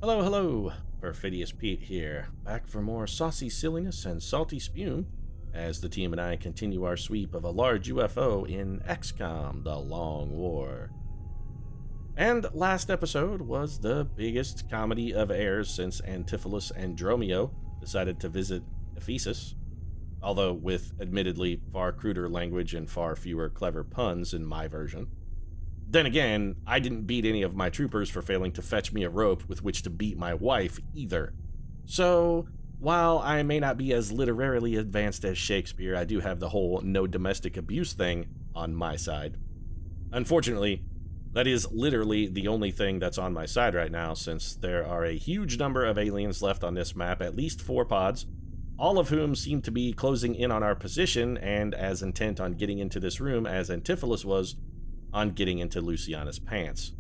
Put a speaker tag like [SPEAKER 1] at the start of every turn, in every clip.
[SPEAKER 1] Hello, hello! Perfidious Pete here, back for more saucy silliness and salty spume, as the team and I continue our sweep of a large UFO in XCOM, The Long War. And last episode was the biggest comedy of errors since Antipholus and Dromio decided to visit Ephesus, although with admittedly far cruder language and far fewer clever puns in my version. Then again, I didn't beat any of my troopers for failing to fetch me a rope with which to beat my wife either. So, while I may not be as literarily advanced as Shakespeare, I do have the whole no domestic abuse thing on my side. Unfortunately, that is literally the only thing that's on my side right now, since there are a huge number of aliens left on this map, at least 4 pods, all of whom seem to be closing in on our position and as intent on getting into this room as Antipholus was on getting into Luciana's pants.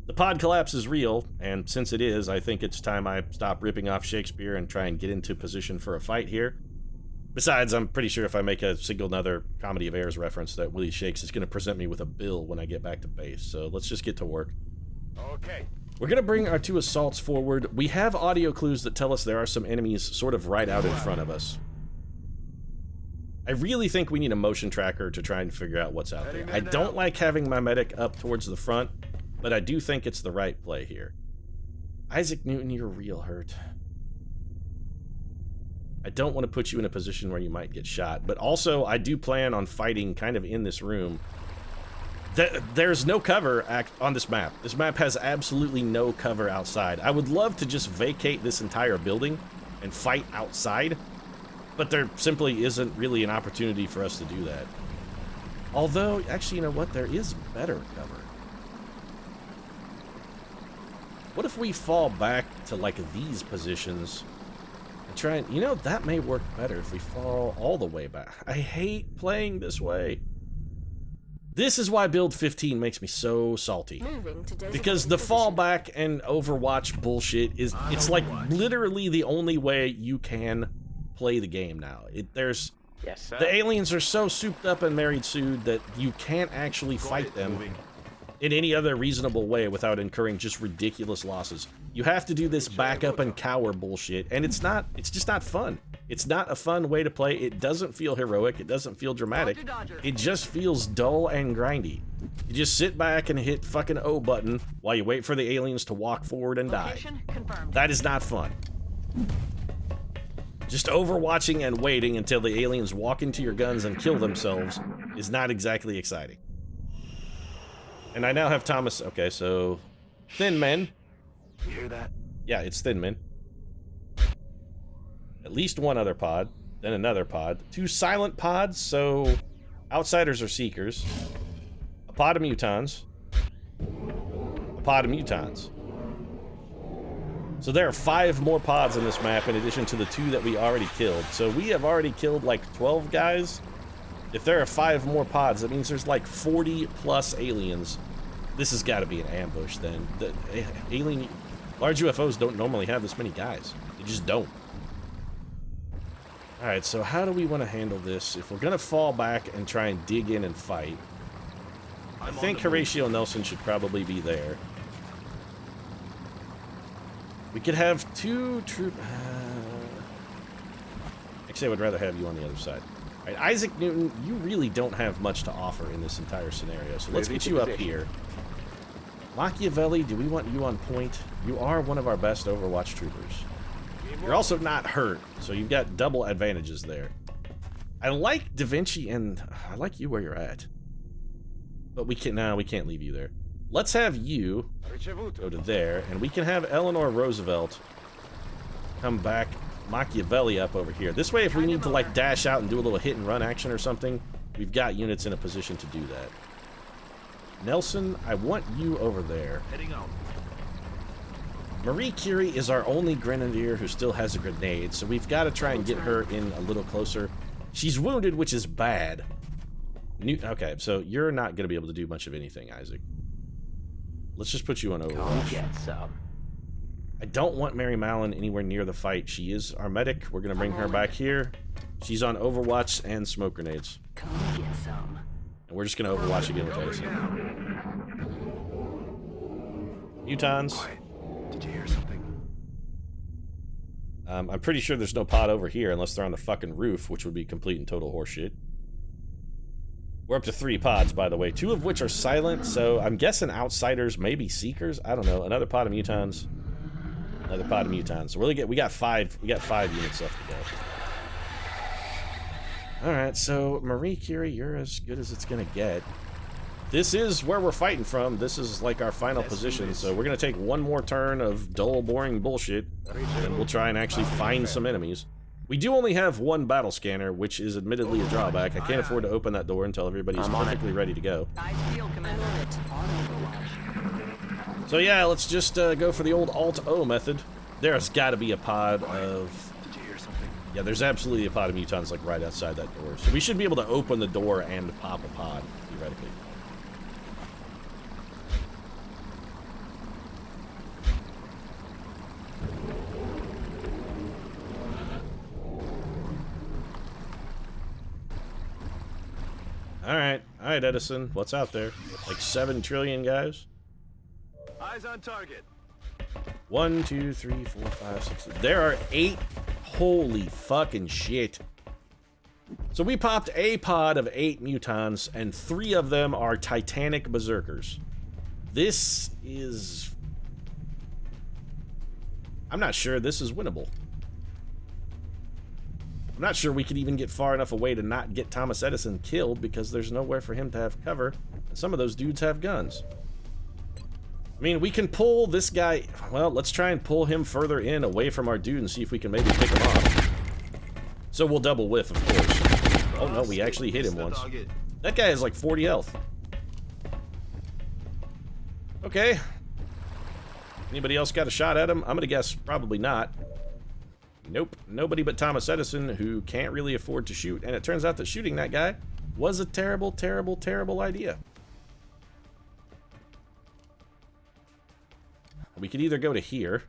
[SPEAKER 1] The pod collapse is real, and since it is, I think it's time I stop ripping off Shakespeare and try and get into position for a fight here. Besides, I'm pretty sure if I make a single another Comedy of Errors reference that Willie Shakes is going to present me with a bill when I get back to base, so let's just get to work.
[SPEAKER 2] Okay.
[SPEAKER 1] We're going to bring our 2 assaults forward. We have audio clues that tell us there are some enemies sort of right out in front of us. I really think we need a motion tracker to try and figure out what's out there. I don't like having my medic up towards the front, but I do think it's the right play here. Isaac Newton, you're real hurt. I don't want to put you in a position where you might get shot, but also I do plan on fighting kind of in this room. There's no cover on this map. This map has absolutely no cover outside. I would love to just vacate this entire building and fight outside, but there simply isn't really an opportunity for us to do that. Although, actually, you know what? There is better cover. What if we fall back to, like, these positions and try and... You know, that may work better if we fall all the way back. I hate playing this way. This is why build 15 makes me so salty. Because the fallback and Overwatch bullshit is... It's, like, literally the only way you can play the game now. The aliens are so souped up and married sued that you can't actually fight them in any other reasonable way without incurring just ridiculous losses. You have to do this back up and cower bullshit, and it's just not fun. It's not a fun way to play. It doesn't feel heroic. It doesn't feel dramatic. It just feels dull and grindy. You just sit back and hit fucking O button while you wait for the aliens to walk forward and die. That is not fun. Just overwatching and waiting until the aliens walk into your guns and kill themselves is not exactly exciting. And I now have Thomas. Okay, so thin men.
[SPEAKER 2] You hear that?
[SPEAKER 1] Yeah, it's thin men. At least one other pod, then another pod. 2 silent pods, so outsiders are seekers. A pod of mutons. A pod of mutons. So there are 5 more pods in this map in addition to the 2 that we already killed. So we have already killed like 12 guys. If there are 5 more pods, that means there's like 40 plus aliens. This has got to be an ambush then. The large UFOs don't normally have this many guys. They just don't. Alright, so how do we want to handle this? If we're going to fall back and try and dig in and fight, I think Horatio Nelson should probably be there. We could have 2 troop... Actually, I would rather have you on the other side. All right, Isaac Newton, you really don't have much to offer in this entire scenario, so let's get you up here. Machiavelli, do we want you on point? You are one of our best Overwatch troopers. You're also not hurt, so you've got double advantages there. I like Da Vinci, and I like you where you're at. But we can't leave you there. Let's have you go to there, and we can have Eleanor Roosevelt come back, Machiavelli up over here. This way, if we need to, like, dash out and do a little hit-and-run action or something, we've got units in a position to do that. Nelson, I want you over there.
[SPEAKER 2] Heading out.
[SPEAKER 1] Marie Curie is our only grenadier who still has a grenade, so we've got to try and get her in a little closer. She's wounded, which is bad. Okay, so you're not going to be able to do much of anything, Isaac. Let's just put you on Overwatch.
[SPEAKER 2] Get some.
[SPEAKER 1] I don't want Mary Mallon anywhere near the fight. She is our medic. We're going to bring her back here. She's on Overwatch and smoke grenades.
[SPEAKER 2] Come get some.
[SPEAKER 1] And we're just going to Overwatch again with Edison. Mutons.
[SPEAKER 2] Quiet. Did you hear something?
[SPEAKER 1] I'm pretty sure there's no pod over here unless they're on the fucking roof, which would be complete and total horseshit. We're up to 3 pods, by the way, 2 of which are silent, so I'm guessing outsiders, maybe seekers. I don't know. Another pod of mutons. Another pod of mutons. So we got 5 units left to go. Alright, so Marie Curie, you're as good as it's gonna get. This is where we're fighting from. This is like our final position, so we're gonna take one more turn of dull, boring bullshit, and we'll try and actually find some enemies. We do only have 1 battle scanner, which is admittedly a drawback. I can't afford to open that door until everybody's perfectly ready to go. So yeah, let's just go for the old Alt-O method. There's gotta be a pod of... Yeah, there's absolutely a pod of mutons like right outside that door. So we should be able to open the door and pop a pod, theoretically. Alright, Edison, what's out there? Like 7 trillion guys?
[SPEAKER 2] Eyes on target.
[SPEAKER 1] 1, 2, 3, 4, 5, 6. There are 8. Holy fucking shit. So we popped a pod of 8 mutons, and 3 of them are Titanic Berserkers. This is... I'm not sure this is winnable. I'm not sure we could even get far enough away to not get Thomas Edison killed because there's nowhere for him to have cover, and some of those dudes have guns. I mean, we can pull this guy... Well, let's try and pull him further in, away from our dude, and see if we can maybe pick him off. So we'll double whiff, of course. Oh no, we actually hit him once. That guy has like 40 health. Okay. Anybody else got a shot at him? I'm gonna guess probably not. Nope, nobody but Thomas Edison, who can't really afford to shoot, and it turns out that shooting that guy was a terrible, terrible, terrible idea. We could either go to here,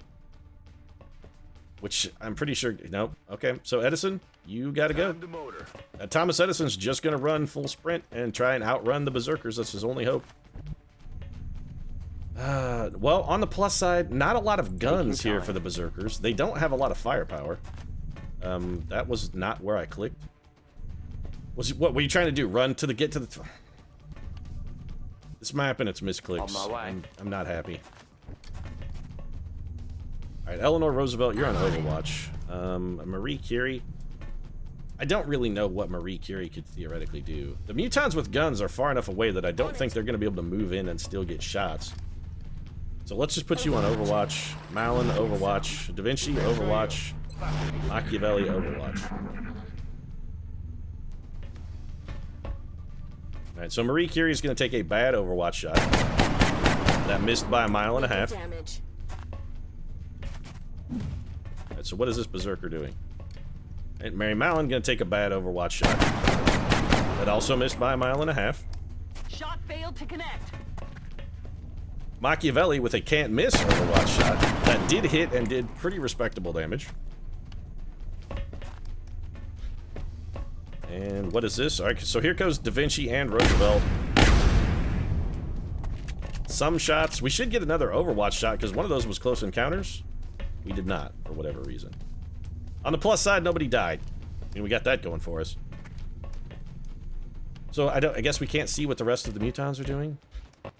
[SPEAKER 1] which I'm pretty sure... No, okay, so Edison, you gotta go. Thomas Edison's just gonna run full sprint and try and outrun the Berserkers. That's his only hope. Well, on the plus side, not a lot of guns here for the Berserkers. They don't have a lot of firepower. That was not where I clicked. What were you trying to do? Run to the... Get to the... This map and its misclicks. I'm not happy. Alright, Eleanor Roosevelt, you're on Overwatch. Marie Curie. I don't really know what Marie Curie could theoretically do. The mutons with guns are far enough away that I don't think they're going to be able to move in and still get shots. So let's just put you on Overwatch. Malin, Overwatch. Da Vinci, Overwatch. Machiavelli, Overwatch. Alright, so Marie Curie is going to take a bad Overwatch shot. That missed by 1.5 miles. Alright, so what is this Berserker doing? And Mary Mallon going to take a bad Overwatch shot. That also missed by 1.5 miles.
[SPEAKER 3] Shot failed to connect.
[SPEAKER 1] Machiavelli with a can't miss Overwatch shot. That did hit and did pretty respectable damage. And what is this? Alright, so here goes Da Vinci and Roosevelt. Some shots. We should get another Overwatch shot because one of those was close encounters. We did not, for whatever reason. On the plus side, nobody died. I mean, we got that going for us. So I guess we can't see what the rest of the mutons are doing.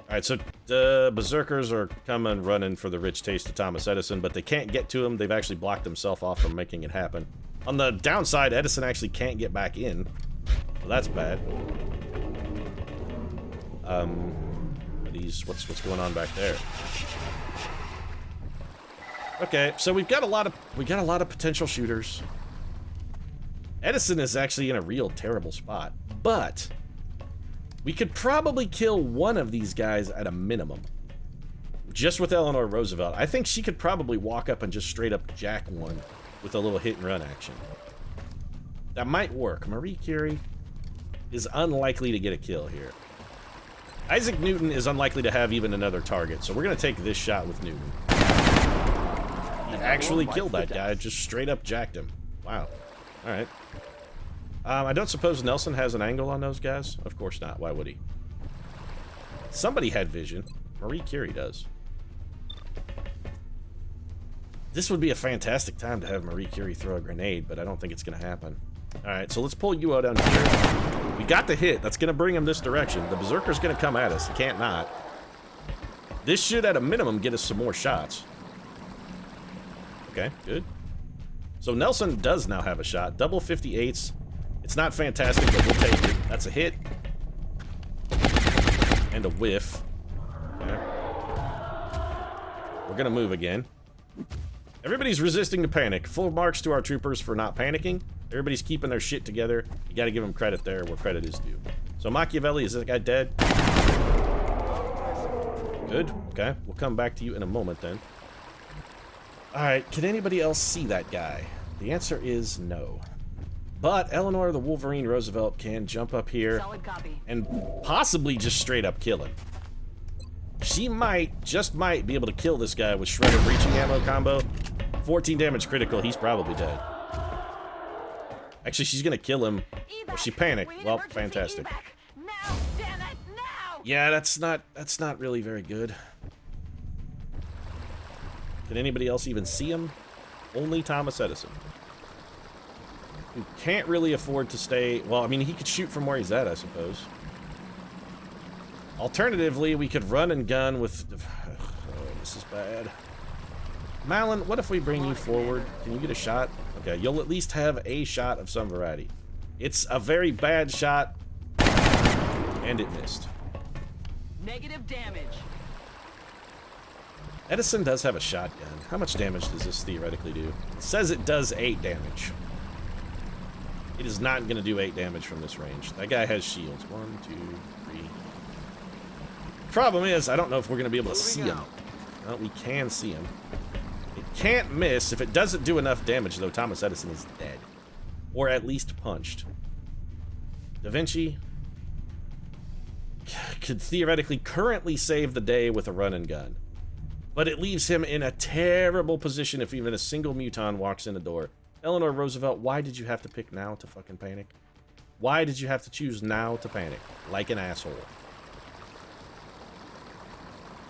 [SPEAKER 1] Alright, so the Berserkers are coming running for the rich taste of Thomas Edison, but they can't get to him. They've actually blocked themselves off from making it happen. On the downside, Edison actually can't get back in. Well, that's bad. What's going on back there? Okay, so we got a lot of potential shooters. Edison is actually in a real terrible spot, but we could probably kill one of these guys at a minimum. Just with Eleanor Roosevelt. I think she could probably walk up and just straight up jack one with a little hit and run action. That might work. Marie Curie is unlikely to get a kill here. Isaac Newton is unlikely to have even another target, so we're going to take this shot with Newton. He actually killed that guy, just straight up jacked him. Wow. Alright. I don't suppose Nelson has an angle on those guys? Of course not. Why would he? Somebody had vision. Marie Curie does. This would be a fantastic time to have Marie Curie throw a grenade, but I don't think it's going to happen. Alright, so let's pull you out down here. We got the hit. That's going to bring him this direction. The Berserker's going to come at us. He can't not. This should, at a minimum, get us some more shots. Okay, good. So Nelson does now have a shot. Double 58s. It's not fantastic, but we'll take it. That's a hit. And a whiff. Okay. We're going to move again. Everybody's resisting to panic. Full marks to our troopers for not panicking. Everybody's keeping their shit together. You gotta give them credit there where credit is due. So Machiavelli, is that guy dead? Good. Okay. We'll come back to you in a moment then. Alright, can anybody else see that guy? The answer is no. But Eleanor the Wolverine Roosevelt can jump up here and possibly just straight up kill him. She might, just might, be able to kill this guy with Shredder Breaching Ammo combo. 14 damage critical, he's probably dead. Actually, she's gonna kill him. Well, she panicked. Well, fantastic.
[SPEAKER 3] Now, damn it, now!
[SPEAKER 1] Yeah, that's not really very good. Can anybody else even see him? Only Thomas Edison. Who can't really afford to stay... Well, I mean, he could shoot from where he's at, I suppose. Alternatively, we could run and gun with... Oh, this is bad. Malin, what if we bring you forward? Can you get a shot? Okay, you'll at least have a shot of some variety. It's a very bad shot, and it missed.
[SPEAKER 3] Negative damage.
[SPEAKER 1] Edison does have a shotgun. How much damage does this theoretically do? It says it does 8 damage. It is not going to do 8 damage from this range. That guy has shields. 1, 2, 3. Problem is, I don't know if we're going to be able to see him. Well, we can see him. It can't miss. If it doesn't do enough damage, though, Thomas Edison is dead. Or at least punched. Da Vinci could theoretically currently save the day with a run and gun. But it leaves him in a terrible position if even a single muton walks in the door. Eleanor Roosevelt, why did you have to pick now to fucking panic? Why did you have to choose now to panic? Like an asshole.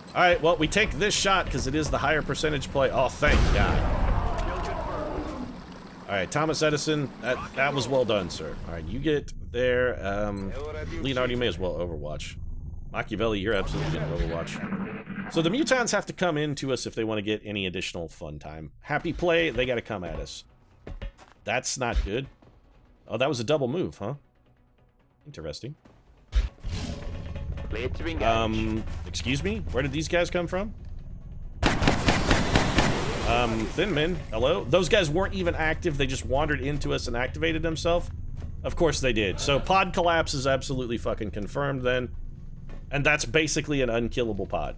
[SPEAKER 1] Alright, well, we take this shot because it is the higher percentage play. Oh, thank God. Alright, Thomas Edison, that was well done, sir. Alright, you get there. Leonardo, you may as well overwatch. Machiavelli, you're absolutely going to overwatch. So the mutons have to come into us if they want to get any additional fun time. Happy play, they got to come at us. That's not good. Oh, that was a double move, huh? Interesting. Excuse me? Where did these guys come from? Thin Men, hello? Those guys weren't even active, they just wandered into us and activated themselves? Of course they did. So pod collapse is absolutely fucking confirmed then. And that's basically an unkillable pod.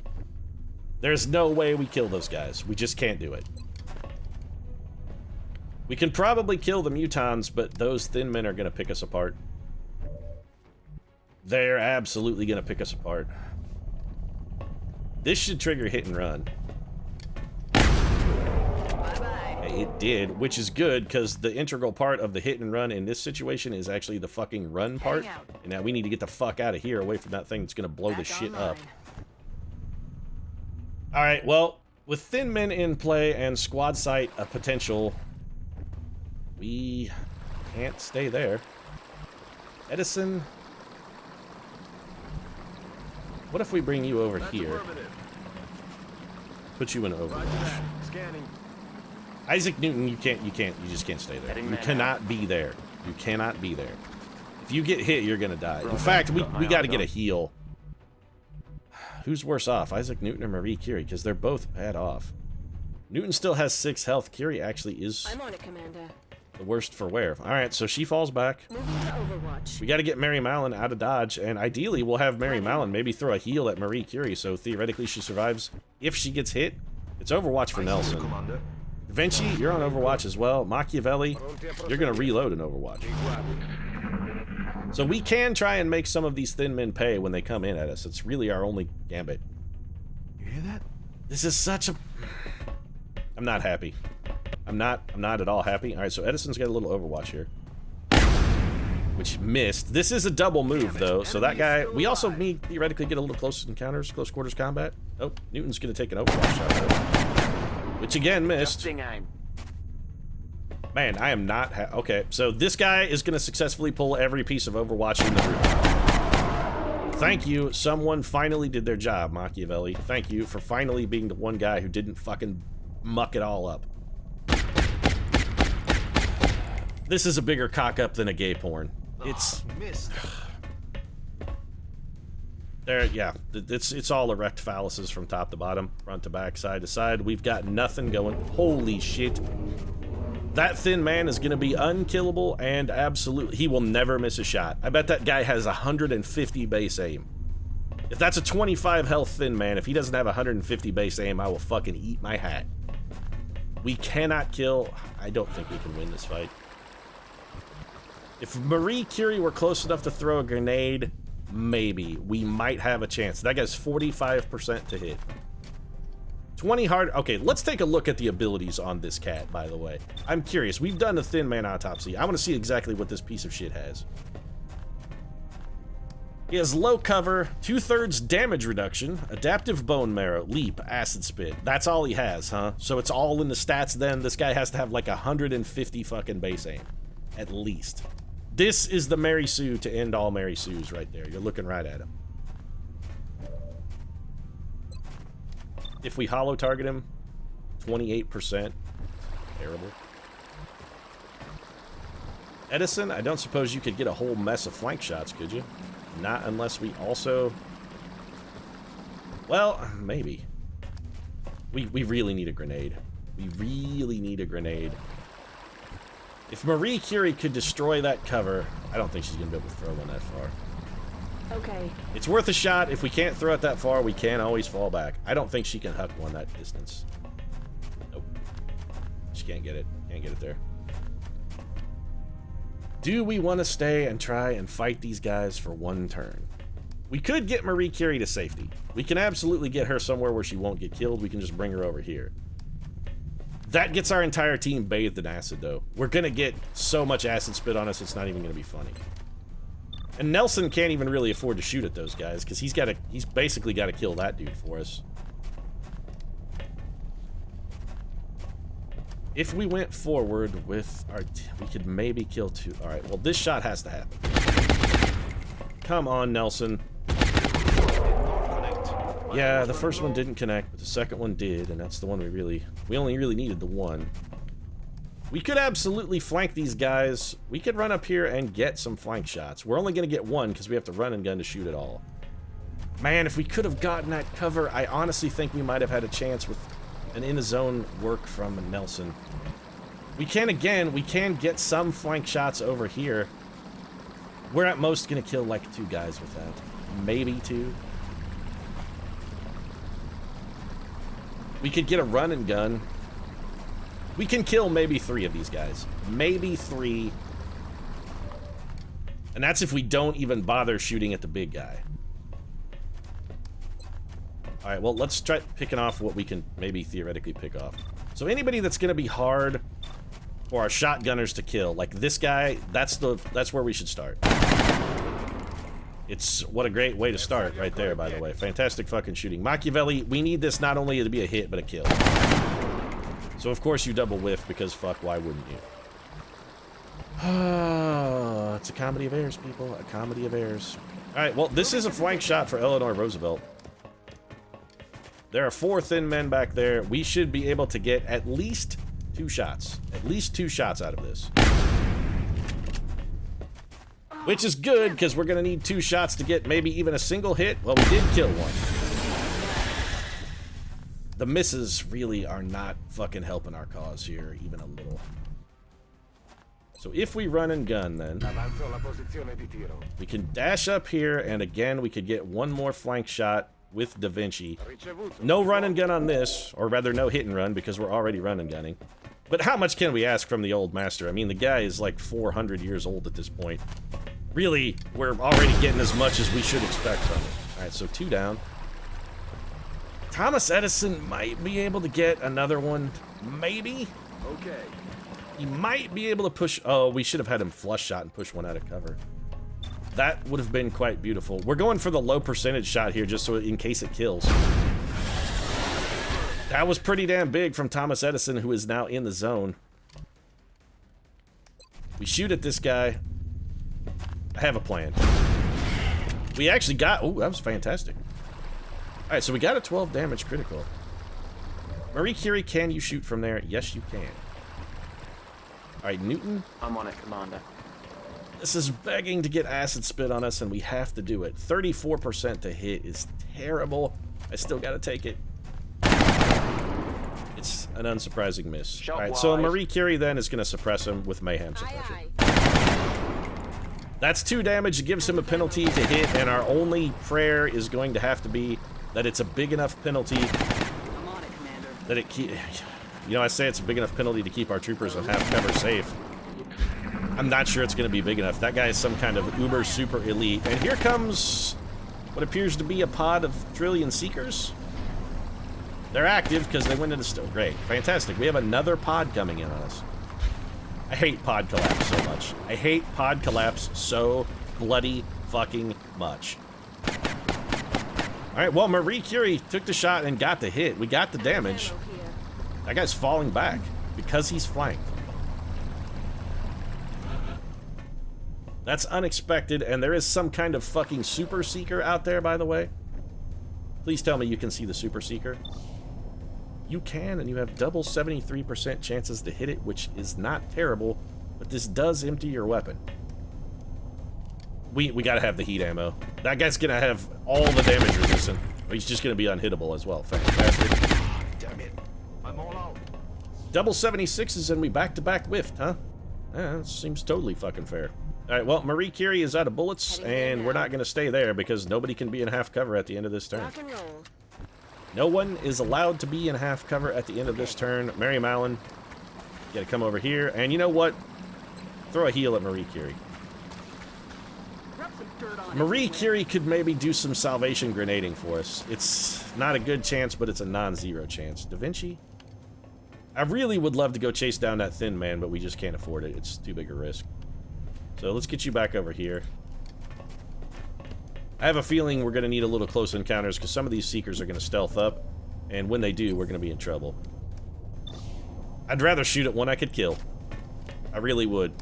[SPEAKER 1] There's no way we kill those guys. We just can't do it. We can probably kill the mutons, but those Thin Men are gonna pick us apart. They're absolutely gonna pick us apart. This should trigger hit and run.
[SPEAKER 3] Bye-bye.
[SPEAKER 1] It did, which is good, because the integral part of the hit and run in this situation is actually the fucking run part. And now we need to get the fuck out of here, away from that thing that's gonna blow the shit up. Alright, well, with Thin Men in play and Squad Sight a potential, we can't stay there. Edison, what if we bring you over here? Put you in Overwatch. Isaac Newton, you just can't stay there. You cannot be there. You cannot be there. If you get hit, you're gonna die. In fact, we gotta get a heal. Who's worse off, Isaac Newton or Marie Curie? Because they're both bad off. Newton still has 6 health. Curie actually is
[SPEAKER 4] I'm on it, Commander.
[SPEAKER 1] the worst for wear. Alright, so she falls back.
[SPEAKER 4] Moving to Overwatch.
[SPEAKER 1] We gotta get Mary Mallon out of dodge, and ideally we'll have Mary Mallon maybe throw a heal at Marie Curie, so theoretically she survives. If she gets hit, it's Overwatch for Nelson. Da Vinci, you're on Overwatch as well. Machiavelli, you're gonna reload in Overwatch. So we can try and make some of these Thin Men pay when they come in at us. It's really our only gambit.
[SPEAKER 2] You hear that?
[SPEAKER 1] This is such a... I'm not happy. I'm not at all happy. Alright, so Edison's got a little Overwatch here. Which missed. This is a double move, though, so that guy... We also need, theoretically, get a little close encounters, close quarters combat. Oh, Newton's gonna take an Overwatch shot, though. which again missed. Man, I am not okay, so this guy is gonna successfully pull every piece of Overwatch in the room. Thank you, someone finally did their job, Machiavelli. Thank you for finally being the one guy who didn't fucking muck it all up. This is a bigger cock-up than a gay porn. It's... There, yeah, it's all erect phalluses from top to bottom, front to back, side to side. We've got nothing going. Holy shit. That thin man is gonna be unkillable and absolutely, he will never miss a shot. I bet that guy has 150 base aim. If that's a 25 health thin man, if he doesn't have 150 base aim, I will fucking eat my hat. We cannot kill. I don't think we can win this fight. If Marie Curie were close enough to throw a grenade, maybe we might have a chance. That guy's 45% to hit. 20 hard. Okay, let's take a look at the abilities on this cat, by the way. I'm curious. We've done a thin man autopsy. I want to see exactly what this piece of shit has. He has low cover, 2/3 damage reduction, adaptive bone marrow, leap, acid spit. That's all he has, huh? So it's all in the stats then. This guy has to have like 150 fucking base aim. At least. This is the Mary Sue to end all Mary Sues right there. You're looking right at him. If we hollow target him, 28%. Terrible. Edison, I don't suppose you could get a whole mess of flank shots, could you? Not unless we also... Well, maybe. We really need a grenade. We really need a grenade. If Marie Curie could destroy that cover, I don't think she's going to be able to throw one that far.
[SPEAKER 4] Okay.
[SPEAKER 1] It's worth a shot. If we can't throw it that far, we can always fall back. I don't think she can huck one that distance. Nope. She can't get it. Can't get it there. Do we want to stay and try and fight these guys for one turn? We could get Marie Curie to safety. We can absolutely get her somewhere where she won't get killed. We can just bring her over here. That gets our entire team bathed in acid, though. We're gonna get so much acid spit on us, it's not even gonna be funny. And Nelson can't even really afford to shoot at those guys, because he's basically gotta kill that dude for us. If we went forward with our... we could maybe kill two. Alright, well, this shot has to happen. Come on, Nelson. Yeah, the first one didn't connect, but the second one did, and that's the one we only really needed the one. We could absolutely flank these guys. We could run up here and get some flank shots. We're only going to get one because we have to run and gun to shoot it all. Man, if we could have gotten that cover, I honestly think we might have had a chance with an in-the-zone work from Nelson. We can get some flank shots over here. We're at most going to kill like 2 guys with that. Maybe 2. We could get a run and gun. We can kill maybe 3 of these guys. Maybe 3. And that's if we don't even bother shooting at the big guy. Alright, well, let's try picking off what we can maybe theoretically pick off. So anybody that's going to be hard for our shotgunners to kill, like this guy, that's where we should start. It's what a great way to start right there, by the way. Fantastic fucking shooting. Machiavelli, we need this not only to be a hit, but a kill. So, of course, you double whiff, because fuck, why wouldn't you? It's a comedy of errors, people. A comedy of errors. Alright, well, this is a flank shot for Eleanor Roosevelt. There are 4 thin men back there. We should be able to get at least 2 shots. At least 2 shots out of this. Which is good, because we're going to need 2 shots to get maybe even a single hit. Well, we did kill one. The misses really are not fucking helping our cause here, even a little. So if we run and gun, then we can dash up here, and again, we could get one more flank shot with Da Vinci. No run and gun on this, or rather no hit and run, because we're already run and gunning. But how much can we ask from the old master? I mean, the guy is like 400 years old at this point. Really, we're already getting as much as we should expect from it. Alright, so 2 down. Thomas Edison might be able to get another one. Maybe?
[SPEAKER 2] Okay.
[SPEAKER 1] He might be able to push... Oh, we should have had him flush shot and push one out of cover. That would have been quite beautiful. We're going for the low percentage shot here just so in case it kills. That was pretty damn big from Thomas Edison, who is now in the zone. We shoot at this guy. I have a plan. We actually got... Oh, that was fantastic. Alright, so we got a 12 damage critical. Marie Curie, can you shoot from there? Yes, you can. Alright, Newton.
[SPEAKER 5] I'm on it, Commander.
[SPEAKER 1] This is begging to get acid spit on us, and we have to do it. 34% to hit is terrible. I still gotta take it. It's an unsurprising miss. Alright, so Marie Curie then is gonna suppress him with Mayhem Suppression. That's 2 damage. It gives him a penalty to hit, and our only prayer is going to have to be that it's a big enough penalty
[SPEAKER 3] I'm on it, Commander.
[SPEAKER 1] that it keep... You know, I say it's a big enough penalty to keep our troopers on half cover safe. I'm not sure it's going to be big enough. That guy is some kind of uber super elite. And here comes what appears to be a pod of trillion seekers. They're active because they went into still. Great. Fantastic. We have another pod coming in on us. I hate pod collapse so much. I hate pod collapse so bloody fucking much. Alright, well, Marie Curie took the shot and got the hit. We got the damage. That guy's falling back because he's flanked. That's unexpected, and there is some kind of fucking Super Seeker out there, by the way. Please tell me you can see the Super Seeker. You can, and you have double 73% chances to hit it, which is not terrible, but this does empty your weapon. We gotta have the heat ammo. That guy's gonna have all the damage resistant. He's just gonna be unhittable as well. Fantastic.
[SPEAKER 2] Damn it. I'm all out.
[SPEAKER 1] Double 76s and we back-to-back whiffed, huh? Yeah, that seems totally fucking fair. Alright, well, Marie Curie is out of bullets, and we're not gonna stay there because nobody can be in half cover at the end of this turn.
[SPEAKER 4] Rock and roll.
[SPEAKER 1] No one is allowed to be in half cover at the end of this turn. Mary Mallon, you gotta come over here. And you know what? Throw a heal at Marie Curie.
[SPEAKER 3] Rub some dirt on
[SPEAKER 1] Marie
[SPEAKER 3] it.
[SPEAKER 1] Curie could maybe do some salvation grenading for us. It's not a good chance, but it's a non-zero chance. Da Vinci? I really would love to go chase down that thin man, but we just can't afford it. It's too big a risk. So let's get you back over here. I have a feeling we're going to need a little close encounters because some of these Seekers are going to stealth up, and when they do, we're going to be in trouble. I'd rather shoot at one I could kill. I really would.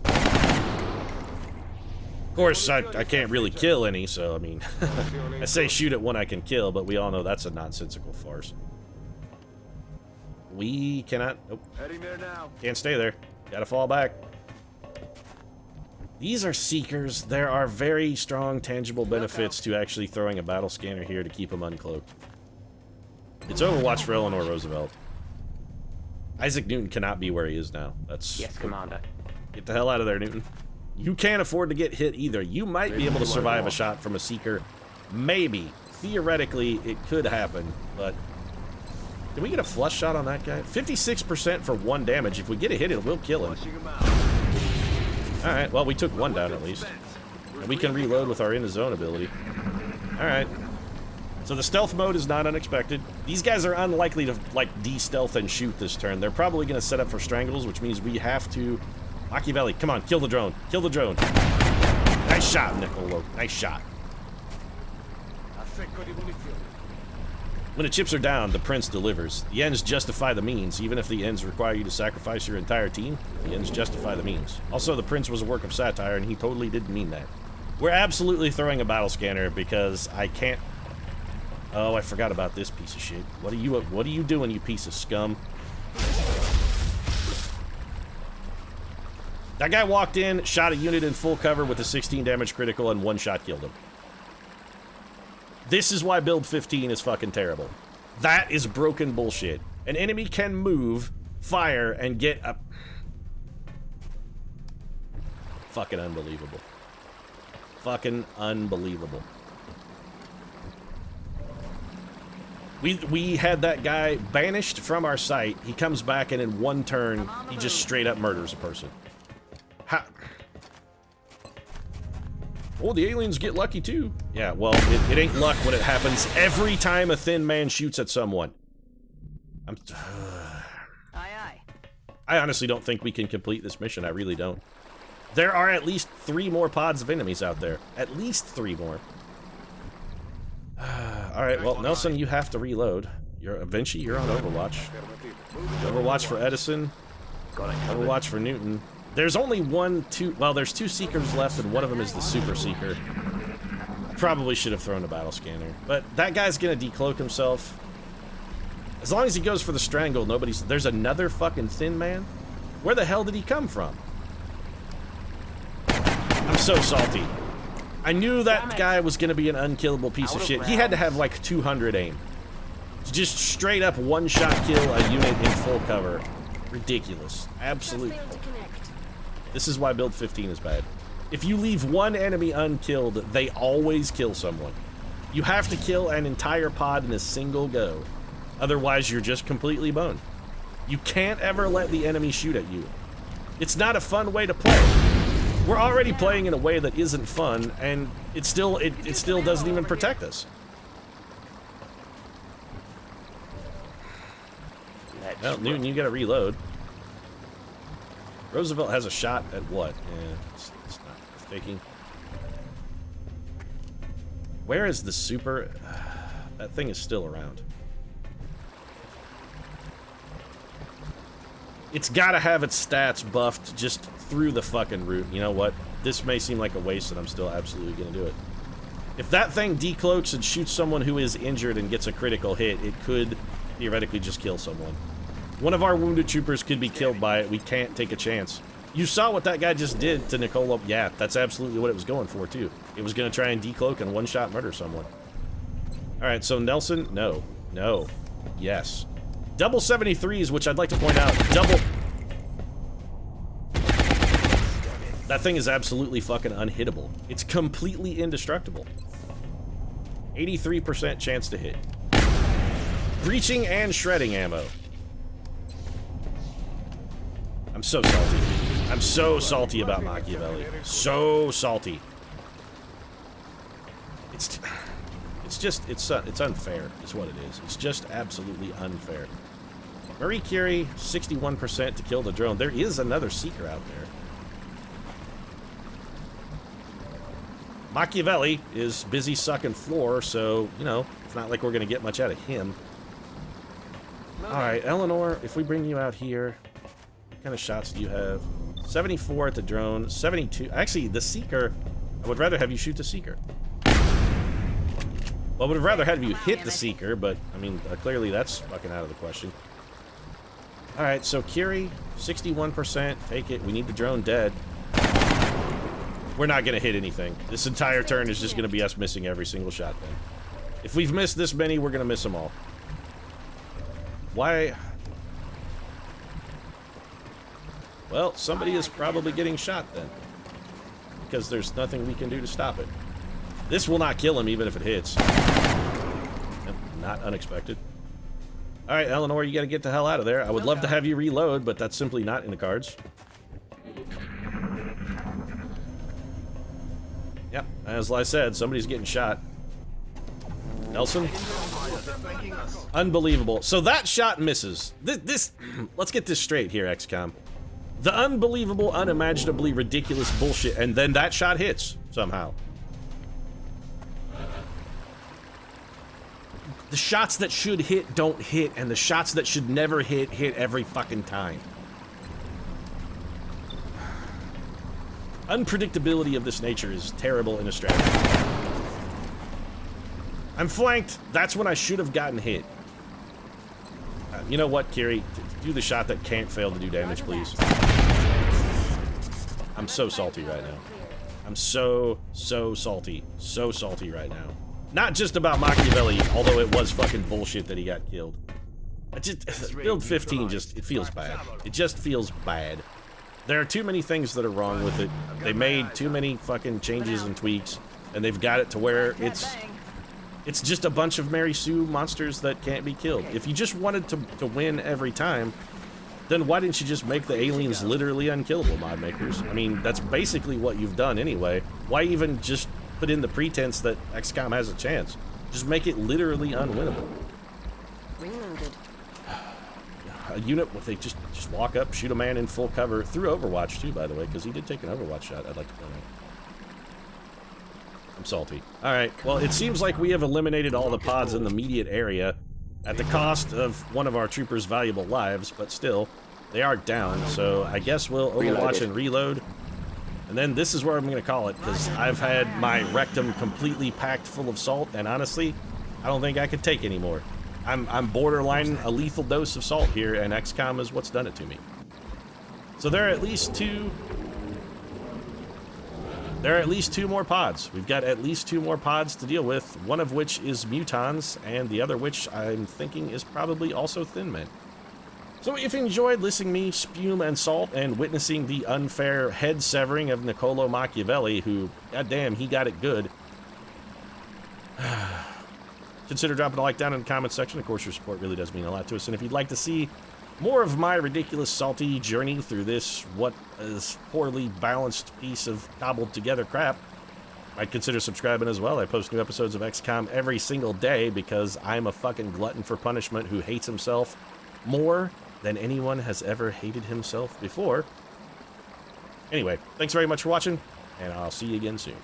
[SPEAKER 1] Of course, I can't really kill any, so, I mean, I say shoot at one I can kill, but we all know that's a nonsensical farce. We cannot... Nope.
[SPEAKER 2] Heading there now.
[SPEAKER 1] Can't stay there. Gotta fall back. These are Seekers. There are very strong, tangible benefits to actually throwing a battle scanner here to keep them uncloaked. It's Overwatch for Eleanor Roosevelt. Isaac Newton cannot be where he is now. That's...
[SPEAKER 5] Yes, Commander.
[SPEAKER 1] Get the hell out of there, Newton. You can't afford to get hit either. You might be able to survive a shot from a Seeker. Maybe. Theoretically, it could happen, but... Can we get a flush shot on that guy? 56% for 1 damage. If we get a hit, it will kill him.
[SPEAKER 2] Flushing him out.
[SPEAKER 1] Alright, well, we took 1 down at least. And we can reload with our in the zone ability. Alright. So the stealth mode is not unexpected. These guys are unlikely to, like, de-stealth and shoot this turn. They're probably going to set up for strangles, which means we have to... Machiavelli, come on, kill the drone. Kill the drone. Nice shot, Nicolo. Nice shot. When the chips are down, the prince delivers. The ends justify the means. Even if the ends require you to sacrifice your entire team, the ends justify the means. Also, the prince was a work of satire, and he totally didn't mean that. We're absolutely throwing a battle scanner because I can't... Oh, I forgot about this piece of shit. What are you doing, you piece of scum? That guy walked in, shot a unit in full cover with a 16 damage critical, and 1 shot killed him. This is why build 15 is fucking terrible. That is broken bullshit. An enemy can move, fire, and get up. Fucking unbelievable. Fucking unbelievable. We had that guy banished from our site. He comes back and in 1 turn, he just straight up murders a person. How? Oh, the aliens get lucky too. Yeah, well, it ain't luck when it happens every time a thin man shoots at someone.
[SPEAKER 3] Aye, aye.
[SPEAKER 1] I honestly don't think we can complete this mission. I really don't. There are at least 3 more pods of enemies out there. At least 3 more. Alright, well, Nelson, you have to reload. Vinci, you're on Overwatch. Overwatch for Edison. Overwatch for Newton. There's only there's 2 Seekers left, and one of them is the Super Seeker. Probably should have thrown a battle scanner. But that guy's gonna decloak himself. As long as he goes for the strangle, there's another fucking Thin Man? Where the hell did he come from? I'm so salty. I knew that guy was gonna be an unkillable piece of shit. He had to have like 200 aim. Just straight up one-shot kill a unit in full cover. Ridiculous. Absolute. This is why build 15 is bad. If you leave one enemy unkilled, they always kill someone. You have to kill an entire pod in a single go. Otherwise, you're just completely boned. You can't ever let the enemy shoot at you. It's not a fun way to play. We're already playing in a way that isn't fun, and it still doesn't even protect us. Well, Newton, you gotta reload. Roosevelt has a shot at what? Yeah, it's not taking. Where is the super? That thing is still around. It's gotta have its stats buffed just through the fucking root. You know what? This may seem like a waste, and I'm still absolutely gonna do it. If that thing decloaks and shoots someone who is injured and gets a critical hit, it could theoretically just kill someone. One of our wounded troopers could be killed by it. We can't take a chance. You saw what that guy just did to Nicola. Yeah, that's absolutely what it was going for, too. It was going to try and decloak and one-shot murder someone. Alright, so Nelson, no. No. Yes. Double 73s, which I'd like to point out, That thing is absolutely fucking unhittable. It's completely indestructible. 83% chance to hit. Breaching and shredding ammo. I'm so salty. I'm so salty about Machiavelli. So salty. It's unfair, is what it is. It's just absolutely unfair. Marie Curie, 61% to kill the drone. There is another Seeker out there. Machiavelli is busy sucking floor, so, you know, it's not like we're gonna get much out of him. Alright, Eleanor, if we bring you out here, what kind of shots do you have? 74 at the drone, 72. Actually, the Seeker, I would rather have you shoot the Seeker. Well, I would have rather have you hit the Seeker, but, I mean, clearly that's fucking out of the question. Alright, so Curie, 61%. Take it. We need the drone dead. We're not going to hit anything. This entire turn is just going to be us missing every single shot then. If we've missed this many, we're going to miss them all. Why? Well, somebody is probably getting shot then. Because there's nothing we can do to stop it. This will not kill him even if it hits. Not unexpected. Alright, Eleanor, you gotta get the hell out of there. I would love to have you reload, but that's simply not in the cards. Yep, as I said, somebody's getting shot. Nelson? Unbelievable. So that shot misses. Let's get this straight here, XCOM. The unbelievable, unimaginably ridiculous bullshit, and then that shot hits, somehow. The shots that should hit don't hit, and the shots that should never hit, hit every fucking time. Unpredictability of this nature is terrible in a strategy. I'm flanked. That's when I should have gotten hit. You know what, Kiri? Do the shot that can't fail to do damage, please. I'm so salty right now. I'm so salty. So salty right now. Not just about Machiavelli, although it was fucking bullshit that he got killed. Build 15 it feels bad. It just feels bad. There are too many things that are wrong with it. They made too many fucking changes and tweaks, and they've got it to where it's just a bunch of Mary Sue monsters that can't be killed. If you just wanted to win every time, then why didn't you just make the aliens literally unkillable, mod makers? I mean, that's basically what you've done anyway. Why even just put in the pretense that XCOM has a chance? Just make it literally unwinnable.
[SPEAKER 4] Reloaded.
[SPEAKER 1] A unit, they just walk up, shoot a man in full cover, through Overwatch too, by the way, because he did take an Overwatch shot, I'd like to point out. I'm salty. Alright, well, it seems like we have eliminated all the pods in the immediate area. at the cost of one of our troopers' valuable lives, but still, they are down, so I guess we'll overwatch and reload. And then this is where I'm going to call it, because I've had my rectum completely packed full of salt, and honestly, I don't think I could take any more. I'm borderline a lethal dose of salt here, and XCOM is what's done it to me. So there are at least two more pods. We've got at least 2 more pods to deal with, one of which is mutons, and the other which I'm thinking is probably also thin men. So if you enjoyed listening to me spume and salt and witnessing the unfair head severing of Niccolo Machiavelli, who, goddamn, he got it good, consider dropping a like down in the comments section. Of course, your support really does mean a lot to us. And if you'd like to see more of my ridiculous salty journey through this what is poorly balanced piece of cobbled together crap, I'd consider subscribing as well. I post new episodes of XCOM every single day because I'm a fucking glutton for punishment who hates himself more than anyone has ever hated himself before. Anyway, thanks very much for watching, and I'll see you again soon.